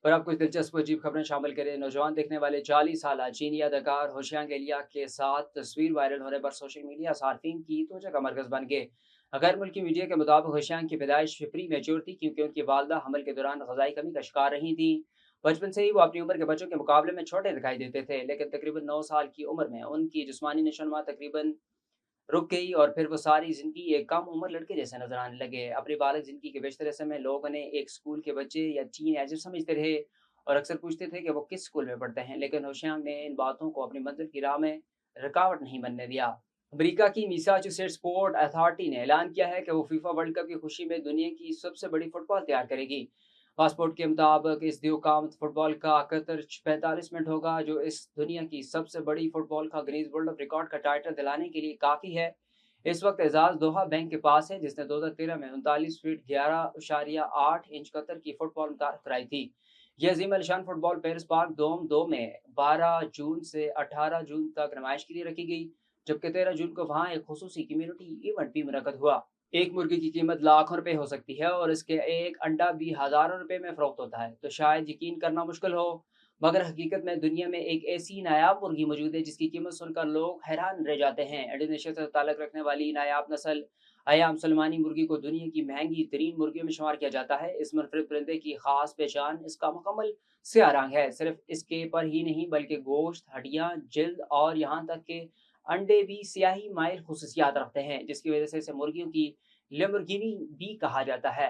और अब कुछ दिलचस्प और अजीब खबरें शामिल करें। नौजवान दिखने वाले 40 साल चीनी अदाकार होशियांग एलिया के साथ तस्वीर वायरल होने पर सोशल मीडिया सार्फिन की तवज्जो का मरकज बन गए। गैर मुल्की मीडिया के मुताबिक होशियांग की पैदाइश प्री मैच्योर थी, क्योंकि उनकी वालदा हमल के दौरान गजाई कमी का शिकार रही थी। बचपन से ही वो अपनी उम्र के बच्चों के मुकाबले में छोटे दिखाई देते थे, लेकिन तकरीबन 9 साल की उम्र में उनकी जिस्मानी नशोनुमा तकरीबन रुक गई और फिर वो सारी ज़िंदगी एक कम उम्र लड़के जैसे नज़र आने लगे। अपनी बालिग ज़िंदगी के बेशतर हिस्से में लोग उन्हें एक स्कूल के बच्चे या टीनएजर समझते रहे और अक्सर पूछते थे कि वो किस स्कूल में पढ़ते हैं, लेकिन होशियांग ने इन बातों को अपनी मंजिल की राह में रुकावट नहीं बनने दिया। अमेरिका की मैसाचुसेट्स स्पोर्ट अथॉरिटी ने ऐलान किया है कि वो फीफा वर्ल्ड कप की खुशी में दुनिया की सबसे बड़ी फुटबॉल तैयार करेगी। पासपोर्ट के मुताबिक इस दियोकाम फुटबॉल का कतर 45 मिनट होगा, जो इस दुनिया की सबसे बड़ी फुटबॉल का गिनीज वर्ल्ड ऑफ रिकॉर्ड का टाइटल दिलाने के लिए काफ़ी है। इस वक्त एजाज दोहा बैंक के पास है, जिसने 2013 में 39 फीट 11.8 इंच कतर की फुटबॉल मुतारिफ कराई थी। यह अजीम अलशान फुटबॉल पेरिस पार्क डोम 2 में 12 जून से 18 जून तक नुमाइश के लिए रखी गई, जबकि 13 जून को वहां एक खुसूसी कम्युनिटी इवेंट भी मुनक्कद हुआ। एक मुर्गी की कीमत लाखों रुपए हो सकती है और इसके एक अंडा भी हजारों रुपए में फरोख्त होता है, तो शायद यकीन करना मुश्किल हो, मगर हकीकत में दुनिया में एक ऐसी नायाब मुर्गी मौजूद है जिसकी कीमत सुनकर लोग हैरान रह जाते हैं। इंडोनेशिया से ताल्लुक रखने वाली नायाब नस्ल अयाम सलमानी मुर्गी को दुनिया की महंगी तरीन मुर्गियों में शुमार किया जाता है। इस मुनफरद परिंदे की खास पहचान इसका मुकम्मल स्याह रंग है। सिर्फ इसके पर ही नहीं, बल्कि गोश्त, हड्डियां, जिल्द और यहाँ तक के अंडे भी स्याही माइल खुसूसियात रखते हैं, जिसकी वजह से इसे मुर्गियों की लेम्बोर्गिनी भी कहा जाता है।